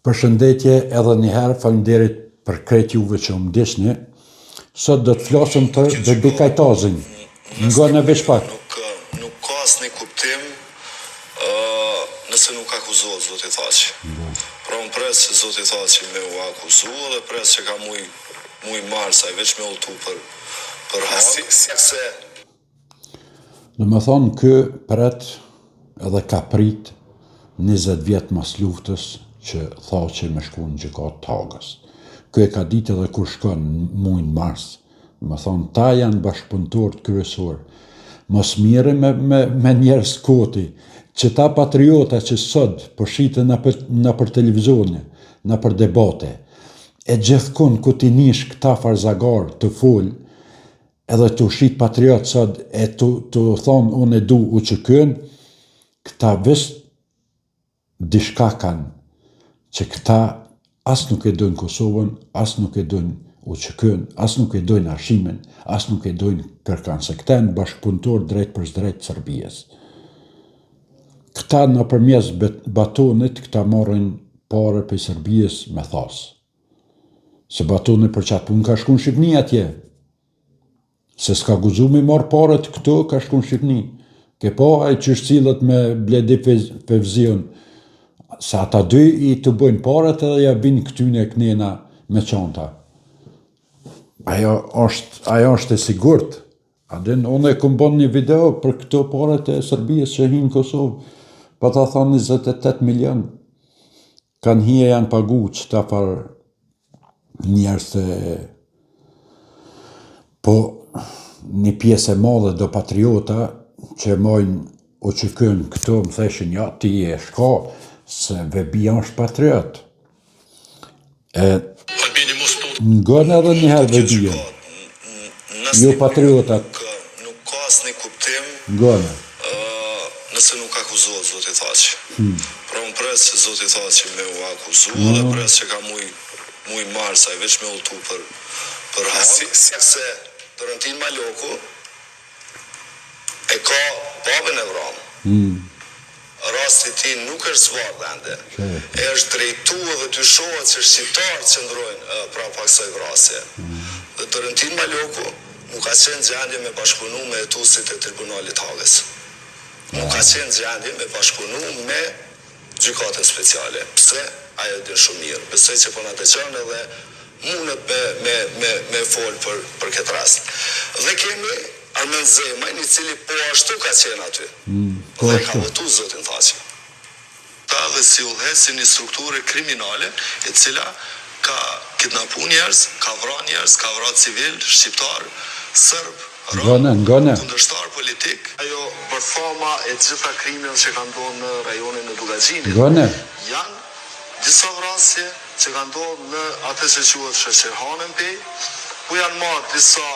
Përshëndetje edhe njëherë, faleminderit për krejt juve që më disni. Sot do të flasëm për dedikajtazin. Nga në veç pak. Nuk ka asnjë kuptim nëse nuk akuzohet Zoti Thaçi. Pra unë pres që Zoti Thaçi me u akuzu dhe pres që ka muj marë sa i veç me ultu për hakse. Në më thonë kë pret edhe ka prit 20 vjetë mas luftës që Thaçi me shku në gjykatë të Hagës. Kë e ka ditë edhe kur shkon muin mars. Në më thonë, ta janë bashkëpunëtorët kryesor. Mos mire me njerëz koti, që ta patriota që sot përshite në për televizione, në për debate, e gjithkun ku ti nish këta farzagar të full, edhe të ushit patriot sot, e të thonë unë e du u që kën, këta vis dishka kanë, që këta as nuk e dojnë Kosovën, as nuk e dojnë UÇK-n, as nuk e dojnë Arshimin, as nuk e dojnë kërkan, se këta në bashkëpunëtor drejt për drejt Serbijës. Këta në përmjes batonit, këta marrin pare për Serbijës me thasë. Se batonit për qatë punë ka shku në Shqipni atje. Se s'ka guzu me marë paret këto, ka shku në Shqipni. Ke po, a i që shcilët me Bledi Fevzion, sa ata dy i të bëjnë paret edhe ja vinë këtyne kënena me qanta. Ajo është e sigurt. Adin, unë e këm bon një video për këto paret e Serbijës që hinë Kosovë, pa ta thonë 28 milion. Kanë hije janë pagu që ta farë njerës të... Po, një pjesë e madhe do patriota që mojnë UÇK-n këto më theshin, ja, ti e shka, se Vebia është patriot. Ngon edhe njëherë Vebia. Jo patriotat. Nuk ka asnjë kuptim. Ngon. Nëse nuk akuzohet Zoti Thaçi. Pra unë pres që Zoti Thaçi me u akuzu dhe pres që ka muj marë sa i veç me ultu për hakse. Se Dorentin Maloku e ka babën e vramë. Rasti ti nuk është zvarë ende. E është drejtu dhe dyshohet që shqiptarë qëndrojnë prapa kësaj vrasje. Dhe Dorentin Maloku nuk ka qenë gjendje me bashkëpunu me etusit e tribunalit Hagës. Nuk ka qenë gjendje me bashkëpunu me gjykatën speciale. Pse? Ajo din shumë mirë. Besoj që po na dëgjon edhe mundet me folë për këtë rast. Dhe kemi Armen Zemaj, një cili po ashtu ka qenë aty. Dhe ka votu Zotin Thaçi. Ta dhe si udhëhes si një strukturë kriminale, e cila ka kidnapu njerëz, ka vra njerëz, ka vra civil, shqiptar, sërb, kundërshtar politik. Ajo bërthama e gjitha krimeve që ka ndodhur në rajonin e Dugaxhinit. Janë disa vrasje që ka ndodhur në atë që quhet Sheqerhanën Pej, ku janë marrë disa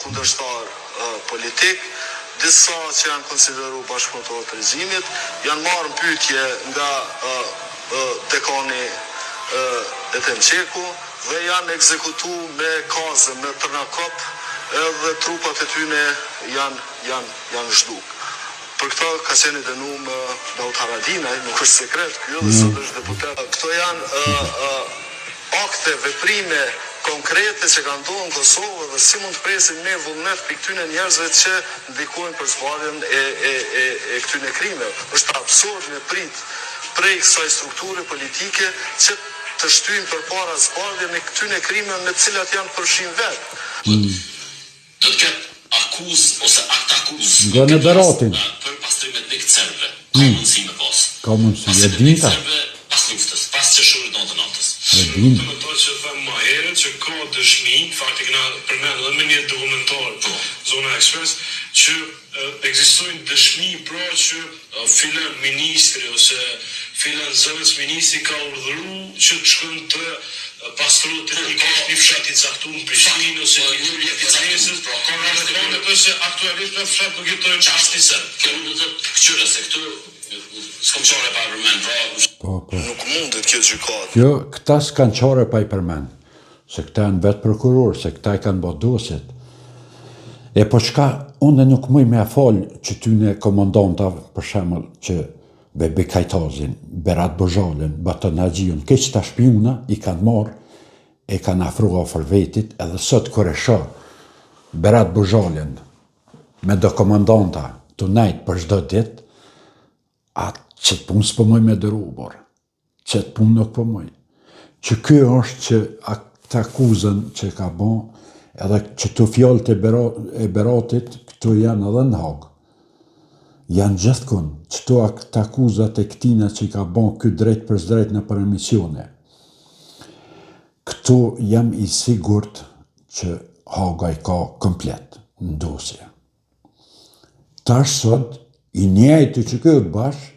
kundërshtar politik, disa që janë konsideru bashkëpunëtorë të regjimit, janë marrë pyetje nga dekani e Temqeku dhe janë ekzekutu me kazë, me Tërnakop, edhe trupat e tyne janë zhduk. Për këto ka qenë dënu më Daut Haradinaj, nuk është sekret, kjo dhe sot është deputet. Këto janë akte, veprime konkrete që kanë ndodhur në Kosovë dhe si mund të presim ne vullnet për këtyne njerëzve që ndikojnë për zbardhjen e këtyne krimeve. Është absurd me prit prej kësaj strukture politike që të shtyjnë përpara zbardhjen e këtyne krimeve me të cilat janë përfshirë vetë. Do të ketë akuzë ose akt akuzë për pastrimet në këtë serbëve. Ka mundësi me pas. Ka mundësi, e dinta. Pas luftës, pas qershorit 99-s. E dinta. Që thëmë ma herët që ka dëshmi, faktik na përmenë edhe me një dokumentar Zona Express, që ekzistojnë dëshmi pra që filan ministri ose filan zëvëc ministri ka urdhëru që të shkën të pastrot të një fshat i caktuar në Prishtinë ose një Pitinesës, ka rrethone të se aktualisht në fshat nuk jetojnë çasti së. Kjo do të këqyre se këtu s'kom qare pa përmen, pra nuk mundet kjo gjykatë. Jo, këta s'kan qare pa i përmen, se këta janë vetë prokuror, se këta i kanë bërë dosjet. E po qka, unë nuk mëj me a falë që ty në komandanta, për shemëll, që Bebe Kajtazin, Berat Bozhalin, Baton Haxhiun, keq ta shpjuna i kanë marrë, e kanë afruar afër vetit, edhe sot kur e shoh Berat Bozhalin me do komandanta të nejt për çdo ditë, atë qëtë punë s'po moj me dëru, borë. Qëtë punë nuk po moj. Që kjo është që të akuzën që ka bon, edhe që të fjallët e Beratit, këto janë edhe në Hagë. Janë gjithkun, që të akuzat e këtina që ka bon këtë drejt për zdrejt në për emisione. Këto jam i sigurt që Haga i ka komplet në dosje. Tash sot, i njejtë që këtë bashkë,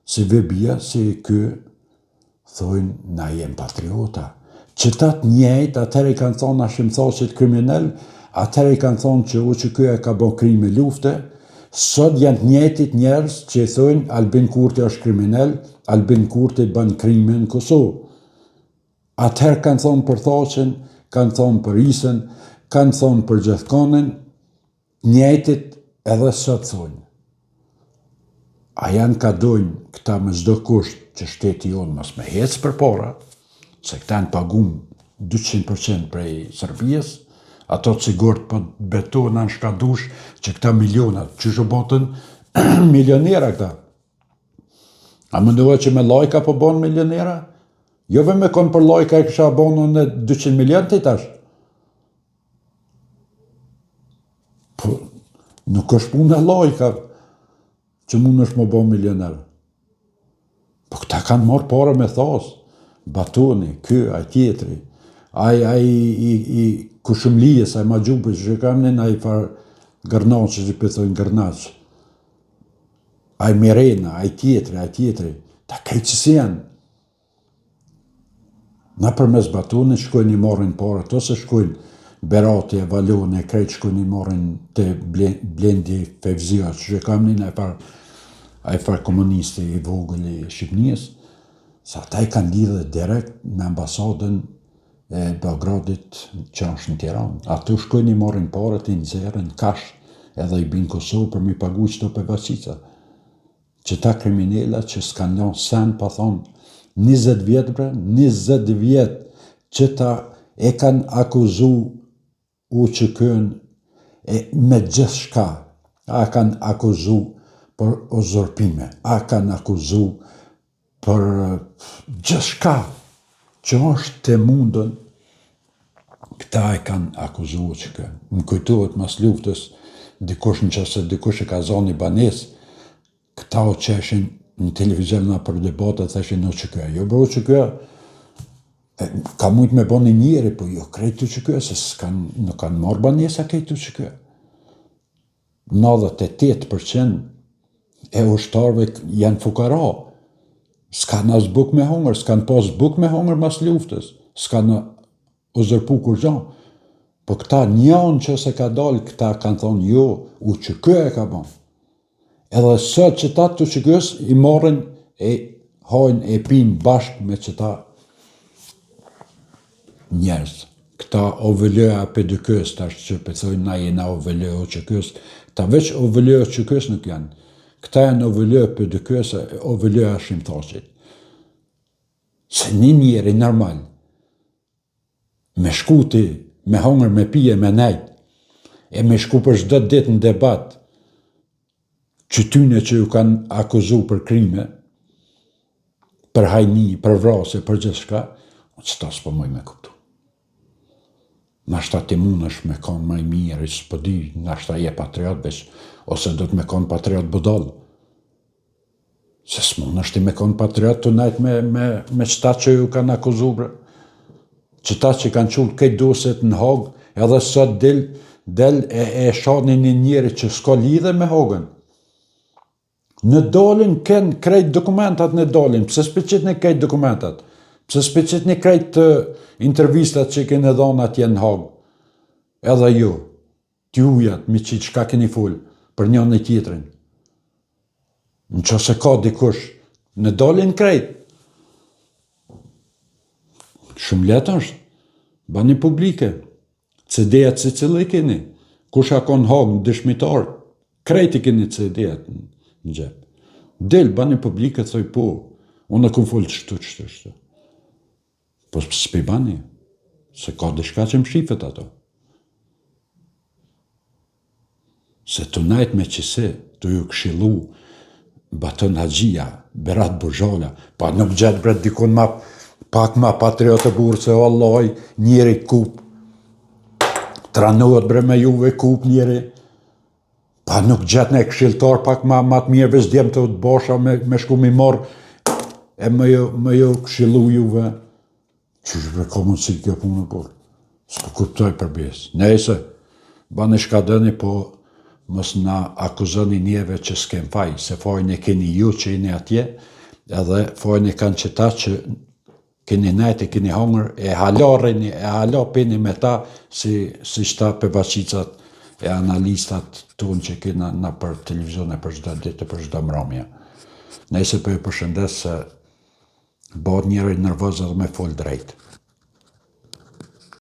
si vebia, si kë, thojnë, na jem patriota. Që tatë njejtë, atër i kanë thonë ashim thoshit kriminell, atër i kanë thonë që u që kë e ka bon krime lufte, sot janë njejtit njerës që i thojnë Albin Kurti është kriminell, Albin Kurti bën krime në Kosovë. Atër kanë thonë për Thaqin, kanë thonë për Isën, kanë thonë për Gjithkonin, njejtit edhe sot thonë. A janë ka dojnë këta me çdo kusht që shteti jonë mos me hecë për para, se këta në pagum 200% prej Serbijës, ato sigurt po betonë në shkadush që këta milionat, që shë botën milionera këta. A më ndova që me lajka po bonë milionera? Jo me konë për lajka e kësha bonë në 200 milion të i tash. Po, nuk është punë e lajka, që mund është më bo milioner. Po këta kanë marrë pare me thasë, Batoni, kë, aj tjetri, aj i kushumlijës, aj ma gjupë, që kam një aj farë gërnaqë, që pëthojnë gërnaqë, aj Mirena, aj tjetri, ta kejqësi janë. Na përmes Batoni shkojnë i marrin pare, to se shkojnë Berati, Valoni, krejt shkojnë i marrin të Blendi Fevzia, që kam një aj farë komunisti i vogël i Shqipënisë, sa ata i kanë lidhe direkt me ambasadën e Beogradit që është në Tiranë. Ato shkojnë i marrin pare të i nxerën kash edhe i binë Kosovë për mi pagu qëto për vacica. Që ta kriminella që s'kanë lanë sen, pa thonë 20 vjetë bre, 20 vjetë që ta e kanë akuzu u që kënë me gjithë shka. A kanë akuzu për uzurpime, a kanë akuzu për gjithë shka që është të mundën, këta e kanë akuzu që kënë. Më kujtohet mas luftës, dikush në qëse dikush e ka zoni banes, këta o qeshin në televizion në për debatet, theshin në që kënë. Jo bro që kënë, ka mujtë me boni njeri, po jo krejtu që kënë, se nuk kanë marrë banesa krejtu që kënë. 98% e ushtarve janë fukara. S'ka në zbuk me hongër, s'ka në pas zbuk me hongër mas luftës, s'ka në uzërpu kur gjanë. Po këta njën që se ka dalë, këta kanë thonë jo, u që kë e ka bon. Edhe sot që ta të që kës i morën e hajnë e pinë bashkë me që ta njerës. Këta ovëllëja për dëkës, tash që pëthojnë na jena ovëllëja o që kës, ta veç ovëllëja që kës nuk janë. Këta janë ovëllëja për dëkës, ovëllëja Hashim Thaqit. Se një njeri normal, me shkuti, me hongër, me pije, me nejt, e me shku për çdo ditë në debat, që tyne që ju kanë akuzu për krime, për hajni, për vrasje, për gjithë shka, që ta s'po moj me kuptu. Nashta ti mund është me konë maj mirë, s'po di, nashta je patriot veç, ose do të me konë patriot budal. Se s'mund është ti me konë patriot të najt me qëta që ju kanë akuzu, bre. Qëta që kanë qullë këtë doset në Hagë, edhe sot del e shani një njeri që s'ka lidhe me Hagën. Në dalin kënë krejt dokumentat në dalin, pëse s'peqit në krejt dokumentat, pëse s'peqit në krejt intervistat që kënë edhon atje në Hagë. Edhe ju, t'jujat, mi qitë shka këni full, për njën e tjetrin. Në që se ka dikush, në dalin krejt. Shumë letë është, bani publike, CD-at se cilë i keni, kush akon Hagë në dëshmitar, krejt i keni CD-at në gjep. Del, bani publike, thoj po. Unë këmë folë qështu. Po s'pi bani. Se ka dishka që më shifet ato. Se të najt me qëse, të ju këshilu, Baton Haxhia, Berat Buxhala, pa nuk gjatë bret dikun pak ma patriotë burë, se Allah, njeri kup, tranohet bre me juve kup njeri, pa nuk gjatë ne këshiltar pak ma të mirë vëzdjem të bosha me shku mi morë, e me jo këshilu juve, që shbre ka mundësi kjo punë por, s'po kuptoj për besë. Nejse, bani shka dëni, po mos na akuzoni njeve që s'kem faj, se fajnë e keni ju që jeni atje, edhe fajnë e kanë qëta që keni najtë, keni hongër, e hala peni me ta, si shta për baqicat e analistat tonë që kena na për televizion e për çdo ditë, për çdo mbrëmje. Nëse për ju përshëndes se bëhet njëri nervoz edhe me fol drejt.